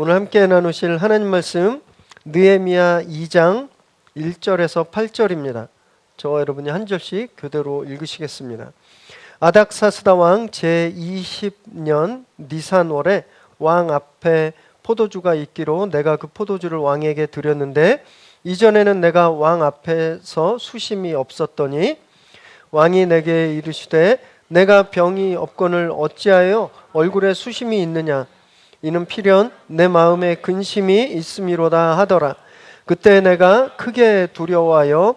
오늘 함께 나누실 하나님 말씀 느헤미야 2장 1절에서 8절입니다. 저와 여러분이 한 절씩 교대로 읽으시겠습니다. 아닥사스다 왕 제20년 니산월에 왕 앞에 포도주가 있기로 내가 그 포도주를 왕에게 드렸는데 이전에는 내가 왕 앞에서 수심이 없었더니 왕이 내게 이르시되 내가 병이 없거늘 어찌하여 얼굴에 수심이 있느냐 이는 필연 내 마음에 근심이 있음이로다 하더라. 그때 내가 크게 두려워하여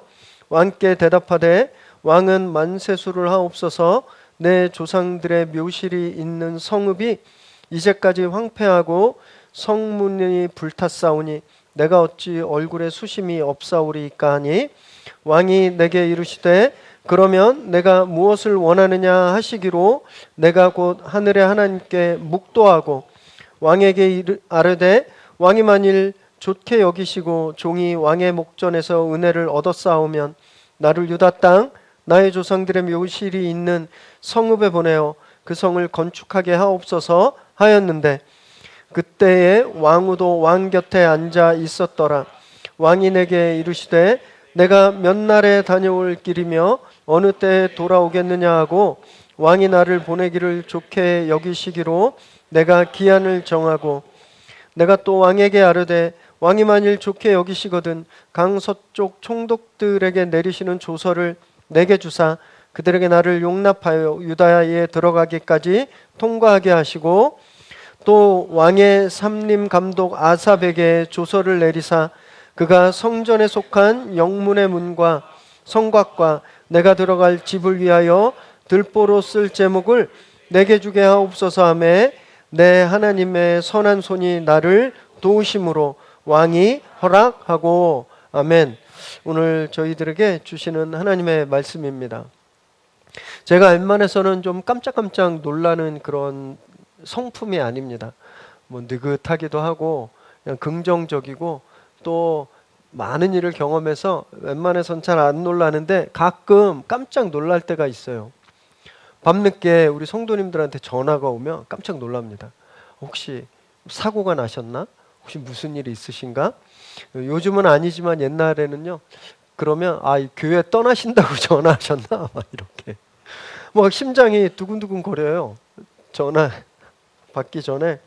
왕께 대답하되 왕은 만세수를 하옵소서. 내 조상들의 묘실이 있는 성읍이 이제까지 황폐하고 성문이 불탔사오니 내가 어찌 얼굴에 수심이 없사오리까 하니 왕이 내게 이르시되 그러면 내가 무엇을 원하느냐 하시기로 내가 곧 하늘의 하나님께 묵도하고 왕에게 아뢰되 왕이 만일 좋게 여기시고 종이 왕의 목전에서 은혜를 얻었사오면 나를 유다 땅 나의 조상들의 묘실이 있는 성읍에 보내어 그 성을 건축하게 하옵소서 하였는데 그때에 왕후도 왕 곁에 앉아 있었더라. 왕이 내게 이르시되 내가 몇 날에 다녀올 길이며 어느 때에 돌아오겠느냐 하고 왕이 나를 보내기를 좋게 여기시기로 내가 기한을 정하고 내가 또 왕에게 아뢰되 왕이 만일 좋게 여기시거든 강서쪽 총독들에게 내리시는 조서를 내게 주사 그들에게 나를 용납하여 유다야에 들어가기까지 통과하게 하시고 또 왕의 삼림 감독 아삽에게 조서를 내리사 그가 성전에 속한 영문의 문과 성곽과 내가 들어갈 집을 위하여 들보로 쓸 제목을 내게 주게 하옵소서 하며 내 하나님의 선한 손이 나를 도우심으로 왕이 허락하고 아멘. 오늘 저희들에게 주시는 하나님의 말씀입니다. 제가 웬만해서는 좀 깜짝깜짝 놀라는 그런 성품이 아닙니다. 뭐 느긋하기도 하고 그냥 긍정적이고 또 많은 일을 경험해서 웬만해서는 잘 안 놀라는데 가끔 깜짝 놀랄 때가 있어요. 밤늦게 우리 성도님들한테 전화가 오면 깜짝 놀랍니다. 혹시 사고가 나셨나? 혹시 무슨 일이 있으신가? 요즘은 아니지만 옛날에는요. 그러면 이 교회 떠나신다고 전화하셨나? 막 이렇게 막 심장이 두근두근 거려요. 전화 받기 전에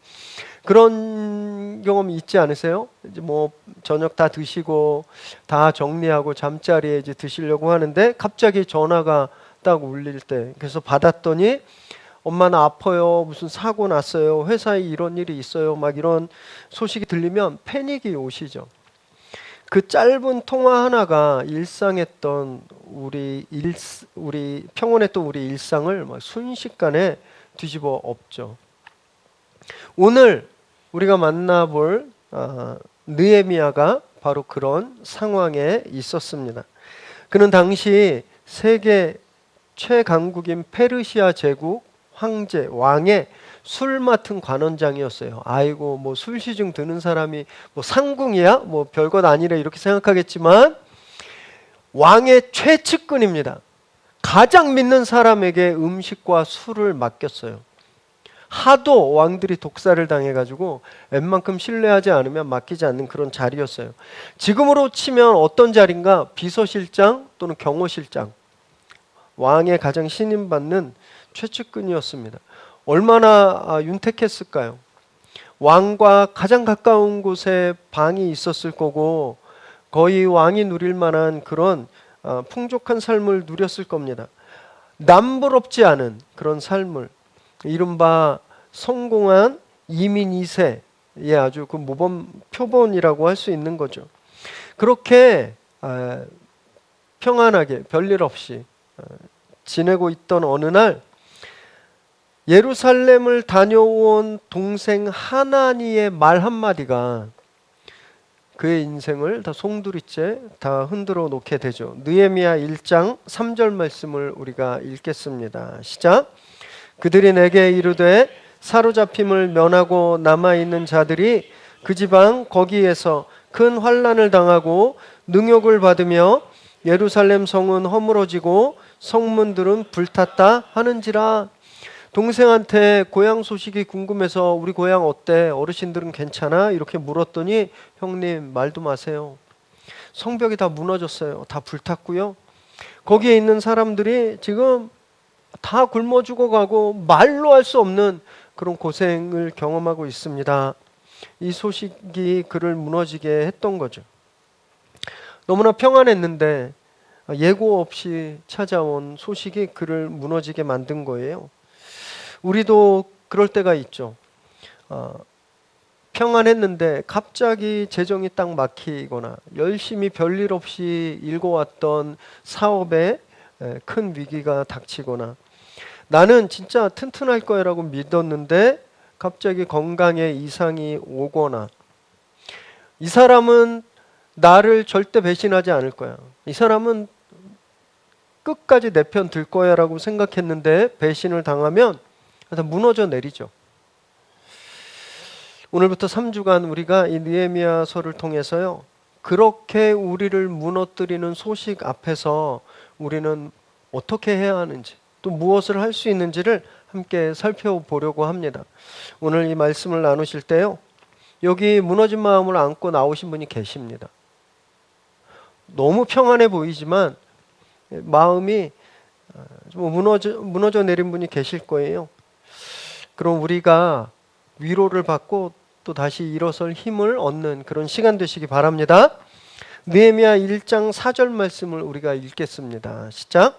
그런 경험이 있지 않으세요? 이제 뭐 저녁 다 드시고 다 정리하고 잠자리에 이제 드시려고 하는데 갑자기 전화가 딱 울릴 때 그래서 받았더니 엄마 나 아파요. 무슨 사고 났어요. 회사에 이런 일이 있어요. 막 이런 소식이 들리면 패닉이 오시죠. 그 짧은 통화 하나가 일상했던 우리 평온했던 우리 일상을 막 순식간에 뒤집어 엎죠. 오늘 우리가 만나볼 느헤미야가 바로 그런 상황에 있었습니다. 그는 당시 세계 최강국인 페르시아 제국 황제 왕의 술 맡은 관원장이었어요. 아이고 뭐 술시중 드는 사람이 뭐 상궁이야? 뭐 별것 아니래 이렇게 생각하겠지만 왕의 최측근입니다. 가장 믿는 사람에게 음식과 술을 맡겼어요. 하도 왕들이 독사를 당해가지고 웬만큼 신뢰하지 않으면 맡기지 않는 그런 자리였어요. 지금으로 치면 어떤 자리인가? 비서실장 또는 경호실장. 왕의 가장 신임받는 최측근이었습니다. 얼마나 윤택했을까요? 왕과 가장 가까운 곳에 방이 있었을 거고 거의 왕이 누릴 만한 그런 풍족한 삶을 누렸을 겁니다. 남부럽지 않은 그런 삶을 이른바 성공한 이민 2세의 아주 그 모범 표본이라고 할 수 있는 거죠. 그렇게 평안하게 별일 없이 지내고 있던 어느 날 예루살렘을 다녀온 동생 하나니의 말 한마디가 그의 인생을 다 송두리째 다 흔들어 놓게 되죠. 느헤미야 1장 3절 말씀을 우리가 읽겠습니다. 시작. 그들이 내게 이르되 사로잡힘을 면하고 남아있는 자들이 그 지방 거기에서 큰 환난을 당하고 능욕을 받으며 예루살렘 성은 허물어지고 성문들은 불탔다 하는지라. 동생한테 고향 소식이 궁금해서 우리 고향 어때? 어르신들은 괜찮아? 이렇게 물었더니 형님 말도 마세요. 성벽이 다 무너졌어요. 다 불탔고요. 거기에 있는 사람들이 지금 다 굶어 죽어가고 말로 할 수 없는 그런 고생을 경험하고 있습니다. 이 소식이 그를 무너지게 했던 거죠. 너무나 평안했는데 예고 없이 찾아온 소식이 그를 무너지게 만든 거예요. 우리도 그럴 때가 있죠. 평안했는데 갑자기 재정이 딱 막히거나 열심히 별일 없이 일궈왔던 사업에 큰 위기가 닥치거나 나는 진짜 튼튼할 거라고 믿었는데 갑자기 건강에 이상이 오거나 이 사람은 나를 절대 배신하지 않을 거야. 이 사람은 끝까지 내 편 들 거야 라고 생각했는데 배신을 당하면 무너져 내리죠. 오늘부터 3주간 우리가 이 느헤미야서를 통해서요. 그렇게 우리를 무너뜨리는 소식 앞에서 우리는 어떻게 해야 하는지 또 무엇을 할 수 있는지를 함께 살펴보려고 합니다. 오늘 이 말씀을 나누실 때요. 여기 무너진 마음을 안고 나오신 분이 계십니다. 너무 평안해 보이지만 마음이 좀 무너져 내린 분이 계실 거예요. 그럼 우리가 위로를 받고 또 다시 일어설 힘을 얻는 그런 시간 되시기 바랍니다. 느헤미야 1장 4절 말씀을 우리가 읽겠습니다. 시작.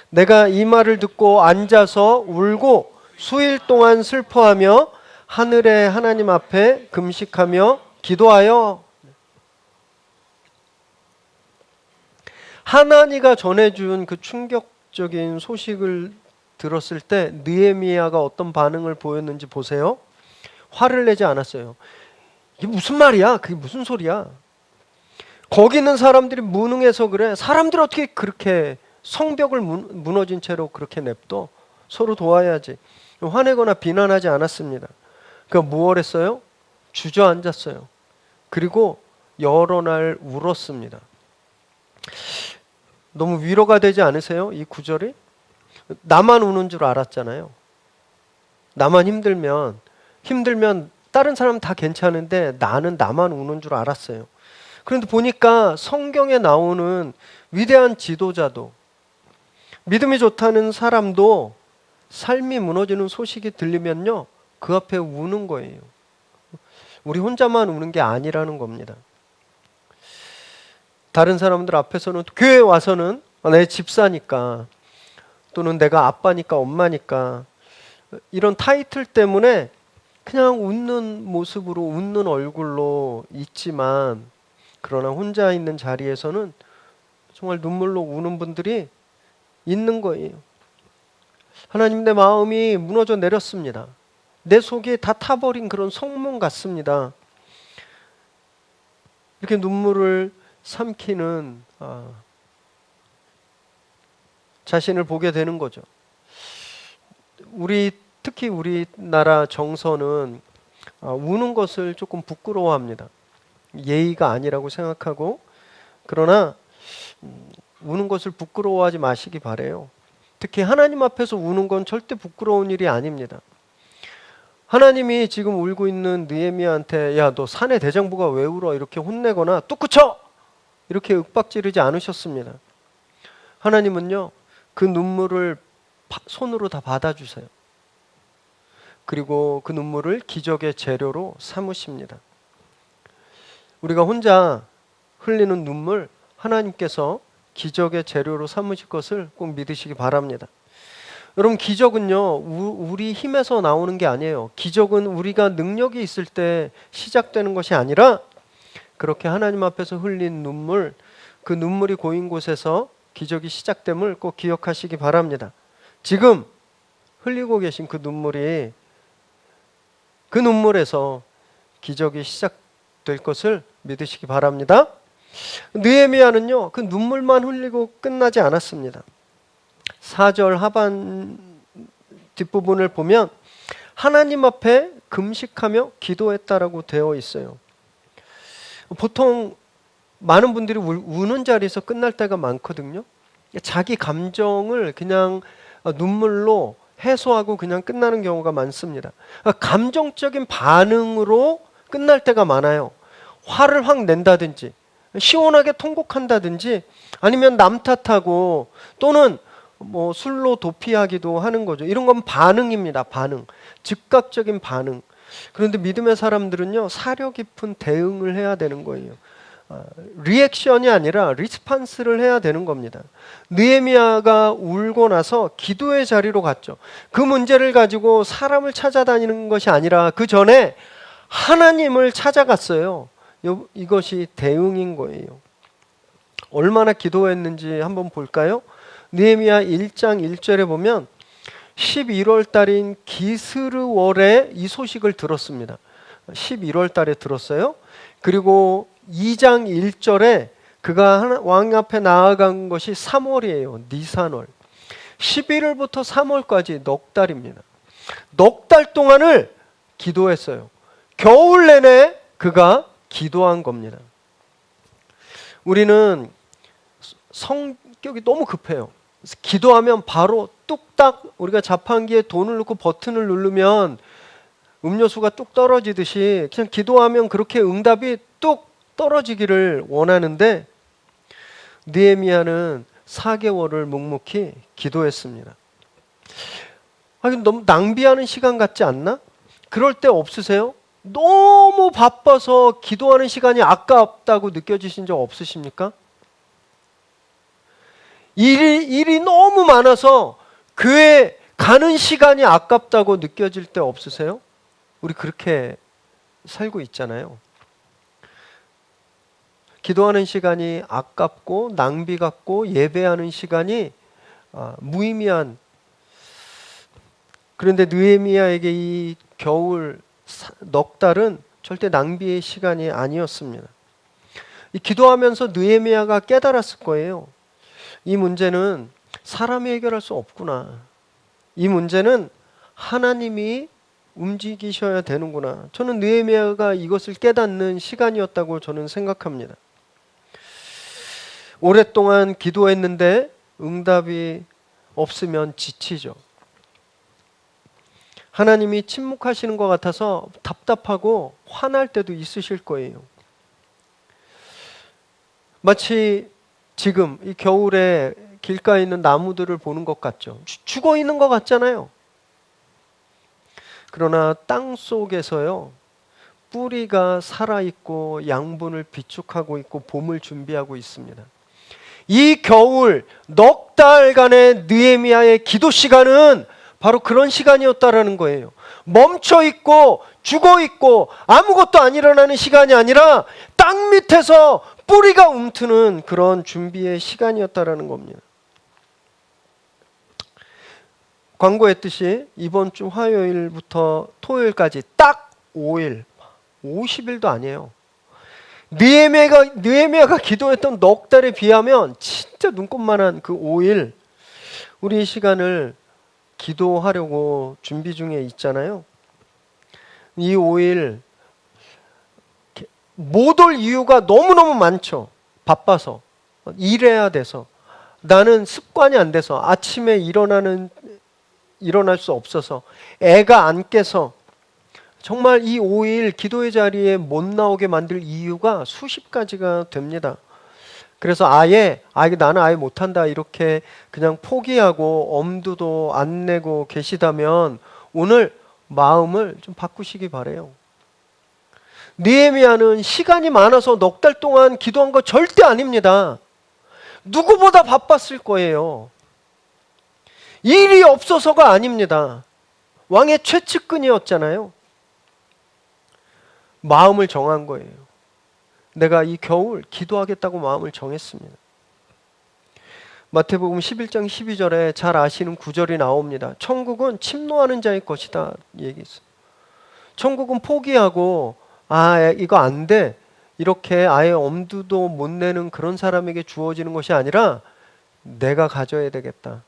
내가 이 말을 듣고 앉아서 울고 수일 동안 슬퍼하며 하늘의 하나님 앞에 금식하며 기도하여 하나니가 전해준 그 충격적인 소식을 들었을 때 느헤미야가 어떤 반응을 보였는지 보세요. 화를 내지 않았어요. 이게 무슨 말이야? 그게 무슨 소리야? 거기 있는 사람들이 무능해서 그래. 사람들 어떻게 그렇게 성벽을 무너진 채로 그렇게 냅둬? 서로 도와야지. 화내거나 비난하지 않았습니다. 그러니까 무엇 했어요? 주저앉았어요. 그리고 여러 날 울었습니다. 너무 위로가 되지 않으세요? 이 구절이? 나만 우는 줄 알았잖아요. 나만 힘들면 다른 사람 다 괜찮은데 나만 우는 줄 알았어요. 그런데 보니까 성경에 나오는 위대한 지도자도 믿음이 좋다는 사람도 삶이 무너지는 소식이 들리면요. 그 앞에 우는 거예요. 우리 혼자만 우는 게 아니라는 겁니다. 다른 사람들 앞에서는 교회에 와서는 내 집사니까 또는 내가 아빠니까 엄마니까 이런 타이틀 때문에 그냥 웃는 모습으로 웃는 얼굴로 있지만 그러나 혼자 있는 자리에서는 정말 눈물로 우는 분들이 있는 거예요. 하나님 내 마음이 무너져 내렸습니다. 내 속에 다 타버린 그런 성문 같습니다. 이렇게 눈물을 삼키는 자신을 보게 되는 거죠. 특히 우리나라 정서는 우는 것을 조금 부끄러워합니다. 예의가 아니라고 생각하고 그러나 우는 것을 부끄러워하지 마시기 바래요. 특히 하나님 앞에서 우는 건 절대 부끄러운 일이 아닙니다. 하나님이 지금 울고 있는 느헤미야한테 야, 너 사내 대장부가 왜 울어? 이렇게 혼내거나 뚝 그쳐! 이렇게 윽박지르지 않으셨습니다. 하나님은요. 그 눈물을 손으로 다 받아주세요. 그리고 그 눈물을 기적의 재료로 삼으십니다. 우리가 혼자 흘리는 눈물 하나님께서 기적의 재료로 삼으실 것을 꼭 믿으시기 바랍니다. 여러분 기적은요 우리 힘에서 나오는 게 아니에요. 기적은 우리가 능력이 있을 때 시작되는 것이 아니라 그렇게 하나님 앞에서 흘린 눈물, 그 눈물이 고인 곳에서 기적이 시작됨을 꼭 기억하시기 바랍니다. 지금 흘리고 계신 그 눈물이 그 눈물에서 기적이 시작될 것을 믿으시기 바랍니다. 느헤미야는요 그 눈물만 흘리고 끝나지 않았습니다. 4절 하반 뒷부분을 보면 하나님 앞에 금식하며 기도했다라고 되어 있어요. 보통 많은 분들이 우는 자리에서 끝날 때가 많거든요. 자기 감정을 그냥 눈물로 해소하고 그냥 끝나는 경우가 많습니다. 그러니까 감정적인 반응으로 끝날 때가 많아요. 화를 확 낸다든지 시원하게 통곡한다든지 아니면 남 탓하고 또는 뭐 술로 도피하기도 하는 거죠. 이런 건 반응입니다. 반응. 즉각적인 반응. 그런데 믿음의 사람들은요, 사려 깊은 대응을 해야 되는 거예요. 리액션이 아니라 리스판스를 해야 되는 겁니다. 느헤미야가 울고 나서 기도의 자리로 갔죠. 그 문제를 가지고 사람을 찾아다니는 것이 아니라 그 전에 하나님을 찾아갔어요. 이것이 대응인 거예요. 얼마나 기도했는지 한번 볼까요? 느헤미야 1장 1절에 보면 11월 달인 기스르월에 이 소식을 들었습니다. 11월 달에 들었어요. 그리고 2장 1절에 그가 왕 앞에 나아간 것이 3월이에요. 니산월. 11월부터 3월까지 넉 달입니다. 넉 달 동안을 기도했어요. 겨울 내내 그가 기도한 겁니다. 우리는 성격이 너무 급해요. 그래서 기도하면 바로 뚝딱 우리가 자판기에 돈을 넣고 버튼을 누르면 음료수가 뚝 떨어지듯이 그냥 기도하면 그렇게 응답이 뚝 떨어지기를 원하는데 느헤미야는 4개월을 묵묵히 기도했습니다. 너무 낭비하는 시간 같지 않나? 그럴 때 없으세요? 너무 바빠서 기도하는 시간이 아깝다고 느껴지신 적 없으십니까? 일이 너무 많아서 교회 가는 시간이 아깝다고 느껴질 때 없으세요? 우리 그렇게 살고 있잖아요. 기도하는 시간이 아깝고 낭비 같고 예배하는 시간이 무의미한. 그런데 느헤미야에게 이 겨울 넉 달은 절대 낭비의 시간이 아니었습니다. 이 기도하면서 느헤미야가 깨달았을 거예요. 이 문제는 사람이 해결할 수 없구나. 이 문제는 하나님이 움직이셔야 되는구나. 저는 느헤미야가 이것을 깨닫는 시간이었다고 저는 생각합니다. 오랫동안 기도했는데 응답이 없으면 지치죠. 하나님이 침묵하시는 것 같아서 답답하고 화날 때도 있으실 거예요. 마치 지금 이 겨울에 길가에 있는 나무들을 보는 것 같죠. 죽어 있는 것 같잖아요. 그러나 땅 속에서요, 뿌리가 살아있고 양분을 비축하고 있고 봄을 준비하고 있습니다. 이 겨울 넉 달간의 느헤미야의 기도 시간은 바로 그런 시간이었다라는 거예요. 멈춰 있고 죽어 있고 아무것도 안 일어나는 시간이 아니라 땅 밑에서 뿌리가 움트는 그런 준비의 시간이었다라는 겁니다. 광고했듯이 이번 주 화요일부터 토요일까지 딱 5일, 50일도 아니에요. 느헤미야가 기도했던 넉 달에 비하면 진짜 눈꼽만한 그 5일, 우리 이 시간을 기도하려고 준비 중에 있잖아요. 이 5일 못 올 이유가 너무너무 많죠. 바빠서, 일해야 돼서, 나는 습관이 안 돼서, 아침에 일어날 수 없어서, 애가 안 깨서, 정말 이 5일 기도의 자리에 못 나오게 만들 이유가 수십 가지가 됩니다. 그래서 나는 아예 못한다 이렇게 그냥 포기하고 엄두도 안 내고 계시다면 오늘 마음을 좀 바꾸시기 바래요. 느헤미야는 시간이 많아서 넉 달 동안 기도한 거 절대 아닙니다. 누구보다 바빴을 거예요. 일이 없어서가 아닙니다. 왕의 최측근이었잖아요. 마음을 정한 거예요. 내가 이 겨울 기도하겠다고 마음을 정했습니다. 마태복음 11장 12절에 잘 아시는 구절이 나옵니다. 천국은 침노하는 자의 것이다 얘기했어요. 천국은 포기하고 이거 안 돼 이렇게 아예 엄두도 못 내는 그런 사람에게 주어지는 것이 아니라 내가 가져야 되겠다.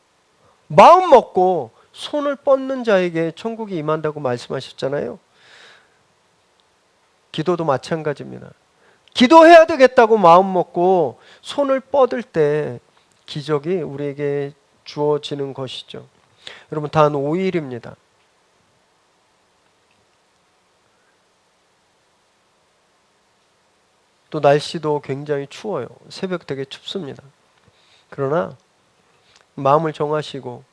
마음 먹고 손을 뻗는 자에게 천국이 임한다고 말씀하셨잖아요. 기도도 마찬가지입니다. 기도해야 되겠다고 마음 먹고 손을 뻗을 때 기적이 우리에게 주어지는 것이죠. 여러분 단 5일입니다. 또 날씨도 굉장히 추워요. 새벽 되게 춥습니다. 그러나 마음을 정하시고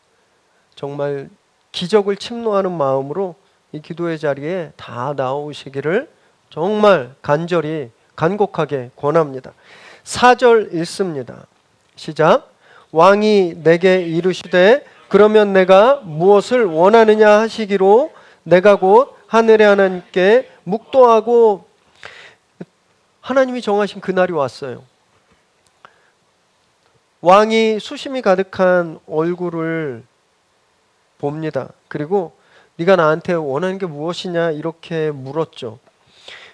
정말 기적을 침노하는 마음으로 이 기도의 자리에 다 나오시기를 정말 간절히 간곡하게 권합니다. 4절 읽습니다. 시작. 왕이 내게 이르시되 그러면 내가 무엇을 원하느냐 하시기로 내가 곧 하늘의 하나님께 묵도하고. 하나님이 정하신 그날이 왔어요. 왕이 수심이 가득한 얼굴을 봅니다. 그리고 네가 나한테 원하는 게 무엇이냐 이렇게 물었죠.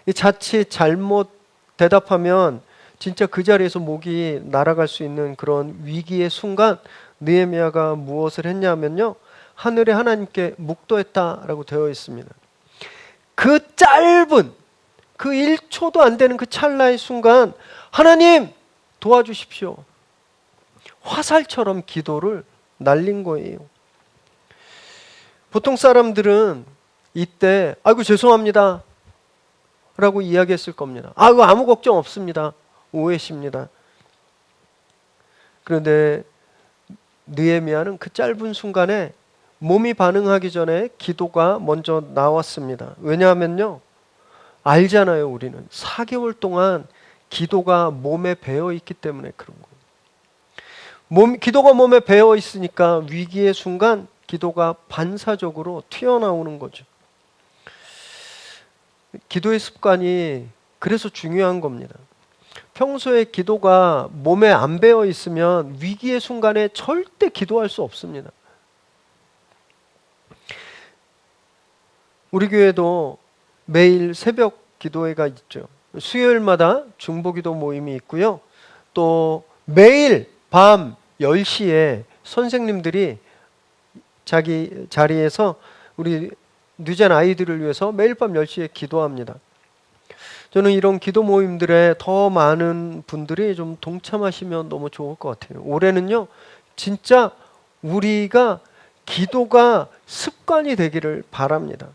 이 자칫 잘못 대답하면 진짜 그 자리에서 목이 날아갈 수 있는 그런 위기의 순간 느헤미야가 무엇을 했냐면요. 하늘의 하나님께 묵도했다라고 되어 있습니다. 그 짧은 그 1초도 안 되는 그 찰나의 순간 하나님 도와주십시오. 화살처럼 기도를 날린 거예요. 보통 사람들은 이때 아이고 죄송합니다 라고 이야기했을 겁니다. 아이고 아무 걱정 없습니다. 오해십니다. 그런데 느헤미야는 그 짧은 순간에 몸이 반응하기 전에 기도가 먼저 나왔습니다. 왜냐하면요. 알잖아요. 우리는 4개월 동안 기도가 몸에 배어 있기 때문에 그런 거예요. 기도가 몸에 배어 있으니까 위기의 순간 기도가 반사적으로 튀어나오는 거죠. 기도의 습관이 그래서 중요한 겁니다. 평소에 기도가 몸에 안 배어 있으면 위기의 순간에 절대 기도할 수 없습니다. 우리 교회도 매일 새벽 기도회가 있죠. 수요일마다 중보기도 모임이 있고요. 또 매일 밤 10시에 선생님들이 자기 자리에서 우리 뉴젠 아이들을 위해서 매일 밤 10시에 기도합니다. 저는 이런 기도 모임들에 더 많은 분들이 좀 동참하시면 너무 좋을 것 같아요. 올해는요, 진짜 우리가 기도가 습관이 되기를 바랍니다.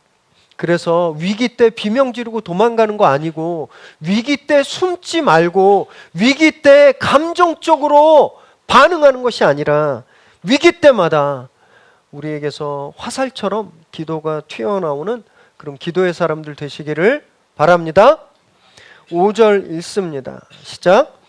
그래서 위기 때 비명 지르고 도망가는 거 아니고 위기 때 숨지 말고 위기 때 감정적으로 반응하는 것이 아니라 위기 때마다 우리에게서 화살처럼 기도가 튀어나오는 그런 기도의 사람들 되시기를 바랍니다. 5절 읽습니다. 시작.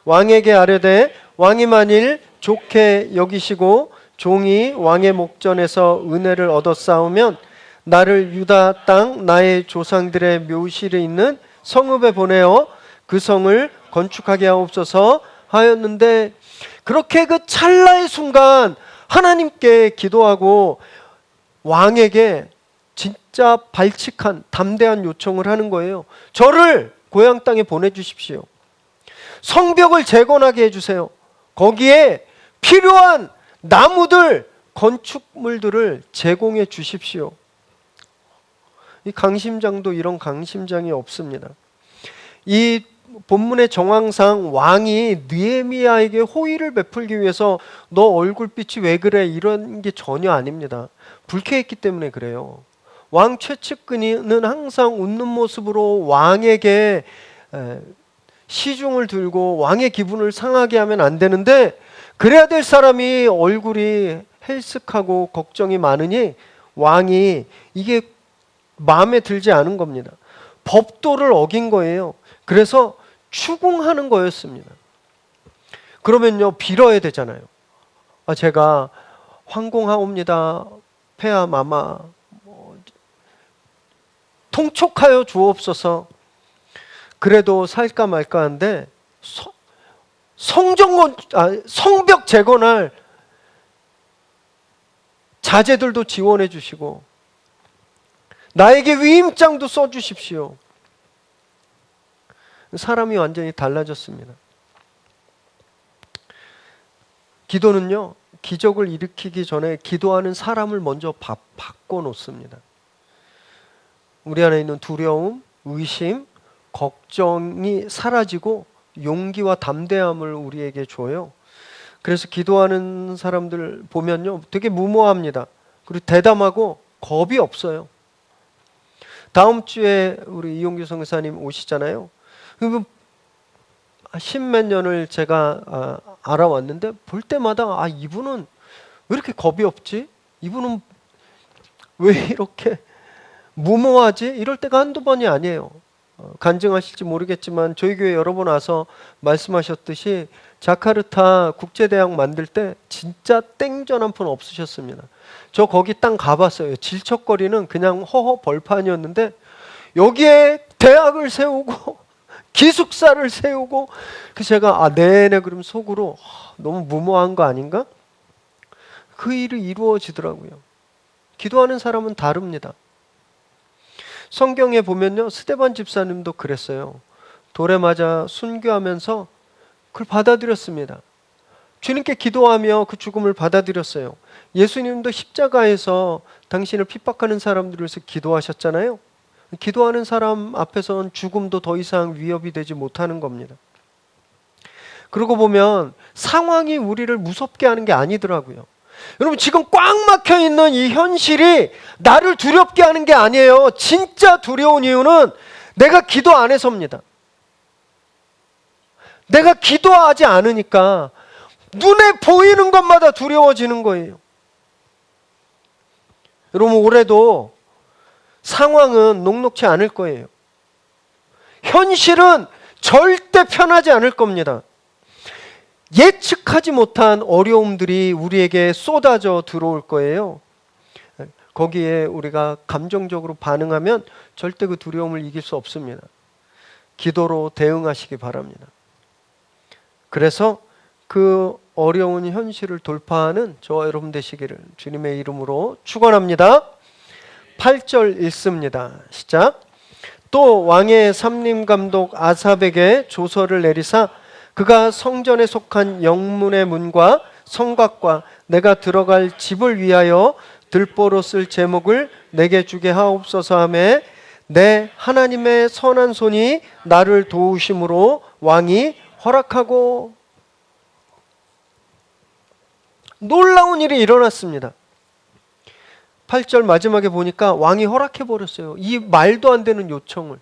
왕에게 아뢰되 왕이 만일 좋게 여기시고 종이 왕의 목전에서 은혜를 얻었사오면 나를 유다 땅 나의 조상들의 묘실에 있는 성읍에 보내어 그 성을 건축하게 하옵소서 하였는데, 그렇게 그 찰나의 순간 하나님께 기도하고 왕에게 진짜 발칙한 담대한 요청을 하는 거예요. 저를 고향 땅에 보내주십시오. 성벽을 재건하게 해주세요. 거기에 필요한 나무들, 건축물들을 제공해 주십시오. 이 강심장도 이런 강심장이 없습니다. 이 본문의 정황상 왕이 느헤미야에게 호의를 베풀기 위해서 너 얼굴빛이 왜 그래 이런 게 전혀 아닙니다. 불쾌했기 때문에 그래요. 왕 최측근은 항상 웃는 모습으로 왕에게 시중을 들고 왕의 기분을 상하게 하면 안 되는데, 그래야 될 사람이 얼굴이 헬쓱하고 걱정이 많으니 왕이 이게 마음에 들지 않은 겁니다. 법도를 어긴 거예요. 그래서 추궁하는 거였습니다. 그러면요, 빌어야 되잖아요. 제가 황공하옵니다. 폐하 마마 통촉하여 주옵소서. 그래도 살까 말까 한데 성벽 재건할 자재들도 지원해 주시고 나에게 위임장도 써주십시오. 사람이 완전히 달라졌습니다. 기도는요, 기적을 일으키기 전에 기도하는 사람을 먼저 바꿔놓습니다. 우리 안에 있는 두려움, 의심, 걱정이 사라지고 용기와 담대함을 우리에게 줘요. 그래서 기도하는 사람들 보면요, 되게 무모합니다. 그리고 대담하고 겁이 없어요. 다음 주에 우리 이용규 선교사님 오시잖아요. 그러면 십몇 년을 제가 알아왔는데 볼 때마다 이분은 왜 이렇게 겁이 없지? 이분은 왜 이렇게 무모하지? 이럴 때가 한두 번이 아니에요. 간증하실지 모르겠지만 저희 교회 여러 번 와서 말씀하셨듯이 자카르타 국제대학 만들 때 진짜 땡전 한 푼 없으셨습니다. 저 거기 땅 가봤어요. 질척거리는 그냥 허허 벌판이었는데 여기에 대학을 세우고 기숙사를 세우고, 그 제가 네네 그럼 속으로 너무 무모한 거 아닌가? 그 일이 이루어지더라고요. 기도하는 사람은 다릅니다. 성경에 보면요, 스데반 집사님도 그랬어요. 돌에 맞아 순교하면서 그걸 받아들였습니다. 주님께 기도하며 그 죽음을 받아들였어요. 예수님도 십자가에서 당신을 핍박하는 사람들을 위해서 기도하셨잖아요. 기도하는 사람 앞에서는 죽음도 더 이상 위협이 되지 못하는 겁니다. 그러고 보면 상황이 우리를 무섭게 하는 게 아니더라고요. 여러분, 지금 꽉 막혀 있는 이 현실이 나를 두렵게 하는 게 아니에요. 진짜 두려운 이유는 내가 기도 안 해서입니다. 내가 기도하지 않으니까 눈에 보이는 것마다 두려워지는 거예요. 여러분, 올해도 상황은 녹록치 않을 거예요. 현실은 절대 편하지 않을 겁니다. 예측하지 못한 어려움들이 우리에게 쏟아져 들어올 거예요. 거기에 우리가 감정적으로 반응하면 절대 그 두려움을 이길 수 없습니다. 기도로 대응하시기 바랍니다. 그래서 그 어려운 현실을 돌파하는 저와 여러분 되시기를 주님의 이름으로 축원합니다. 8절 읽습니다. 시작. 또 왕의 삼림감독 아삽에게 조서를 내리사 그가 성전에 속한 영문의 문과 성곽과 내가 들어갈 집을 위하여 들보로 쓸 제목을 내게 주게 하옵소서 하매 내 하나님의 선한 손이 나를 도우심으로 왕이 허락하고. 놀라운 일이 일어났습니다. 8절 마지막에 보니까 왕이 허락해버렸어요. 이 말도 안 되는 요청을.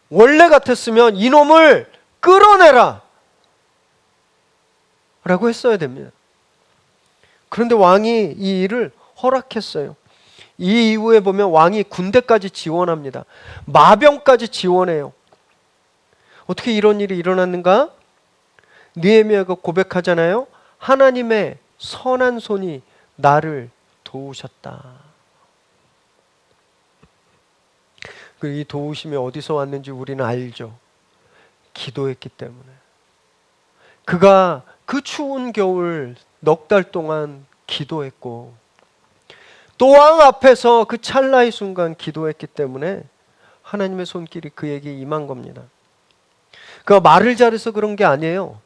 원래 같았으면 이놈을 끌어내라 라고 했어야 됩니다. 그런데 왕이 이 일을 허락했어요. 이 이후에 보면 왕이 군대까지 지원합니다. 마병까지 지원해요. 어떻게 이런 일이 일어났는가? 느헤미야가 고백하잖아요. 하나님의 선한 손이 나를 도우셨다. 그리고 이 도우심이 어디서 왔는지 우리는 알죠. 기도했기 때문에. 그가 그 추운 겨울 넉 달 동안 기도했고 또 왕 앞에서 그 찰나의 순간 기도했기 때문에 하나님의 손길이 그에게 임한 겁니다. 그가 말을 잘해서 그런 게 아니에요.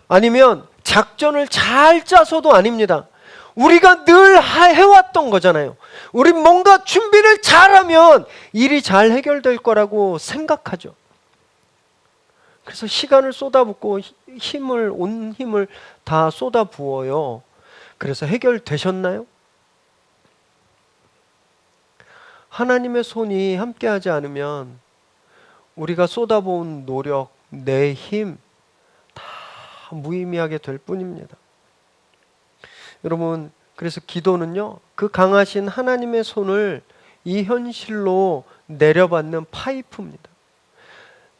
아니면 작전을 잘 짜서도 아닙니다. 우리가 늘 해왔던 거잖아요. 우리 뭔가 준비를 잘하면 일이 잘 해결될 거라고 생각하죠. 그래서 시간을 쏟아붓고 온 힘을 다 쏟아부어요. 그래서 해결되셨나요? 하나님의 손이 함께하지 않으면 우리가 쏟아부은 노력, 내 힘 다 무의미하게 될 뿐입니다. 여러분, 그래서 기도는요, 그 강하신 하나님의 손을 이 현실로 내려받는 파이프입니다.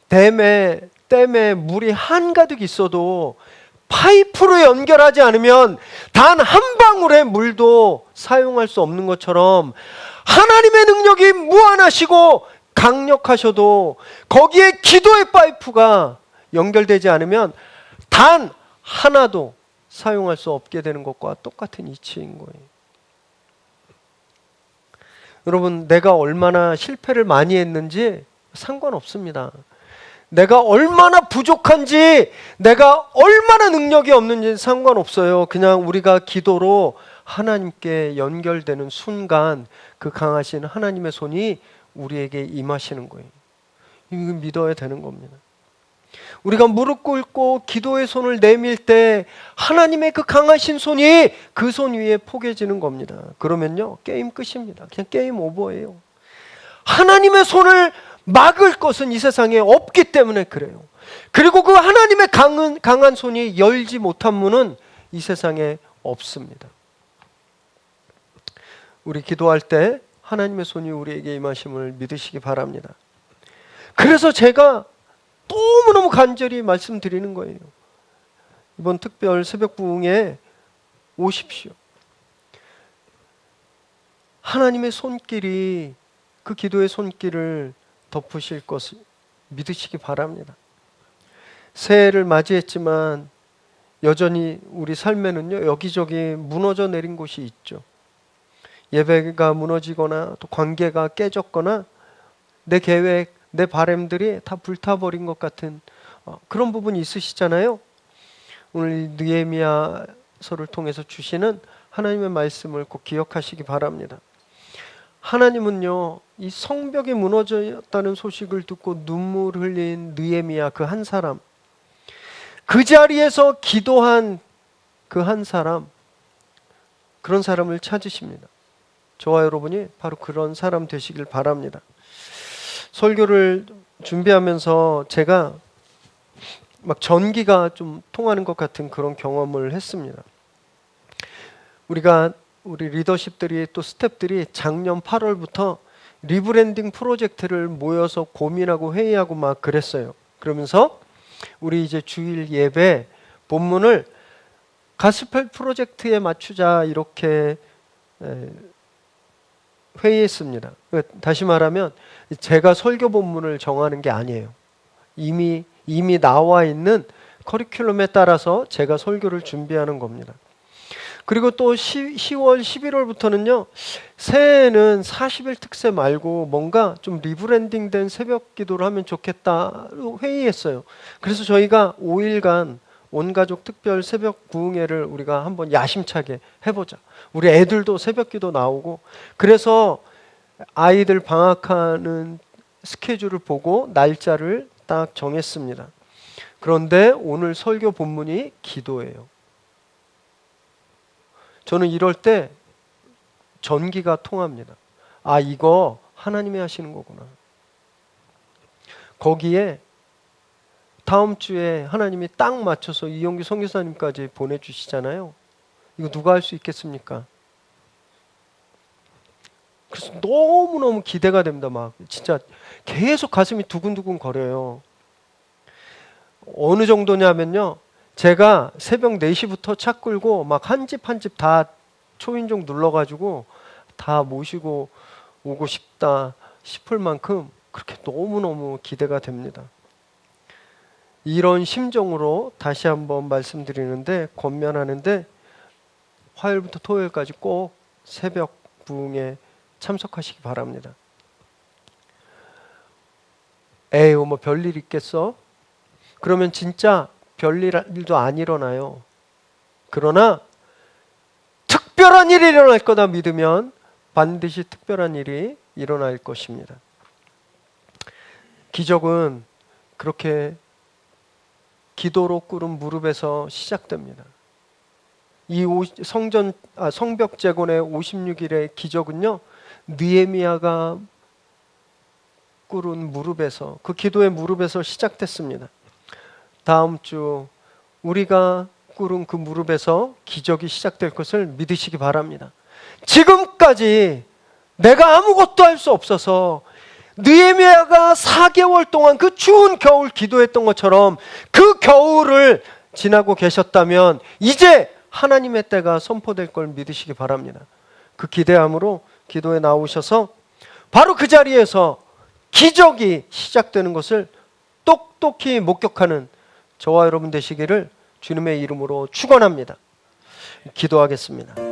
댐에 물이 한가득 있어도 파이프로 연결하지 않으면 단 한 방울의 물도 사용할 수 없는 것처럼 하나님의 능력이 무한하시고 강력하셔도 거기에 기도의 파이프가 연결되지 않으면 단 하나도 사용할 수 없게 되는 것과 똑같은 이치인 거예요. 여러분, 내가 얼마나 실패를 많이 했는지 상관없습니다. 내가 얼마나 부족한지, 내가 얼마나 능력이 없는지 상관없어요. 그냥 우리가 기도로 하나님께 연결되는 순간 그 강하신 하나님의 손이 우리에게 임하시는 거예요. 이거 믿어야 되는 겁니다. 우리가 무릎 꿇고 기도의 손을 내밀 때 하나님의 그 강하신 손이 그 손 위에 포개지는 겁니다. 그러면요, 게임 끝입니다. 그냥 게임 오버예요. 하나님의 손을 막을 것은 이 세상에 없기 때문에 그래요. 그리고 그 하나님의 강한 손이 열지 못한 문은 이 세상에 없습니다. 우리 기도할 때 하나님의 손이 우리에게 임하심을 믿으시기 바랍니다. 그래서 제가 너무너무 간절히 말씀드리는 거예요. 이번 특별 새벽 부흥에 오십시오. 하나님의 손길이 그 기도의 손길을 덮으실 것을 믿으시기 바랍니다. 새해를 맞이했지만 여전히 우리 삶에는요, 여기저기 무너져 내린 곳이 있죠. 예배가 무너지거나 또 관계가 깨졌거나 내 계획, 내 바람들이 다 불타버린 것 같은 그런 부분이 있으시잖아요. 오늘 느헤미야서를 통해서 주시는 하나님의 말씀을 꼭 기억하시기 바랍니다. 하나님은요, 이 성벽이 무너졌다는 소식을 듣고 눈물 흘린 느헤미야 그 한 사람, 그 자리에서 기도한 그 한 사람, 그런 사람을 찾으십니다. 저와 여러분이 바로 그런 사람 되시길 바랍니다. 설교를 준비하면서 제가 막 전기가 좀 통하는 것 같은 그런 경험을 했습니다. 우리 리더십들이 또 스태프들이 작년 8월부터 리브랜딩 프로젝트를 모여서 고민하고 회의하고 막 그랬어요. 그러면서 우리 이제 주일 예배 본문을 가스펠 프로젝트에 맞추자 이렇게 회의했습니다. 다시 말하면 제가 설교 본문을 정하는 게 아니에요. 이미 나와 있는 커리큘럼에 따라서 제가 설교를 준비하는 겁니다. 그리고 또 10월, 11월부터는요, 새해에는 40일 특세 말고 뭔가 좀 리브랜딩된 새벽 기도를 하면 좋겠다로 회의했어요. 그래서 저희가 5일간 온가족 특별 새벽 부흥회를 우리가 한번 야심차게 해보자. 우리 애들도 새벽 기도 나오고, 그래서 아이들 방학하는 스케줄을 보고 날짜를 딱 정했습니다. 그런데 오늘 설교 본문이 기도예요. 저는 이럴 때 전기가 통합니다. 아, 이거 하나님이 하시는 거구나. 거기에 다음 주에 하나님이 딱 맞춰서 이용규 선교사님까지 보내주시잖아요. 이거 누가 할 수 있겠습니까? 그래서 너무너무 기대가 됩니다. 막 진짜 계속 가슴이 두근두근 거려요. 어느 정도냐면요, 제가 새벽 4시부터 차 끌고 막 한 집 한 집 다 초인종 눌러가지고 다 모시고 오고 싶다 싶을 만큼 그렇게 너무너무 기대가 됩니다. 이런 심정으로 다시 한번 말씀드리는데, 권면하는데, 화요일부터 토요일까지 꼭 새벽 부흥에 참석하시기 바랍니다. 에휴, 뭐 별일 있겠어? 그러면 진짜 별일도 안 일어나요. 그러나 특별한 일이 일어날 거다 믿으면 반드시 특별한 일이 일어날 것입니다. 기적은 그렇게 기도로 꿇은 무릎에서 시작됩니다. 이 성벽 재건의 56일의 기적은요, 느헤미야가 꿇은 무릎에서, 그 기도의 무릎에서 시작됐습니다. 다음 주 우리가 꿇은 그 무릎에서 기적이 시작될 것을 믿으시기 바랍니다. 지금까지 내가 아무것도 할 수 없어서 느헤미야가 4개월 동안 그 추운 겨울 기도했던 것처럼 그 겨울을 지나고 계셨다면 이제 하나님의 때가 선포될 걸 믿으시기 바랍니다. 그 기대함으로 기도에 나오셔서 바로 그 자리에서 기적이 시작되는 것을 똑똑히 목격하는 저와 여러분 되시기를 주님의 이름으로 축원합니다. 기도하겠습니다.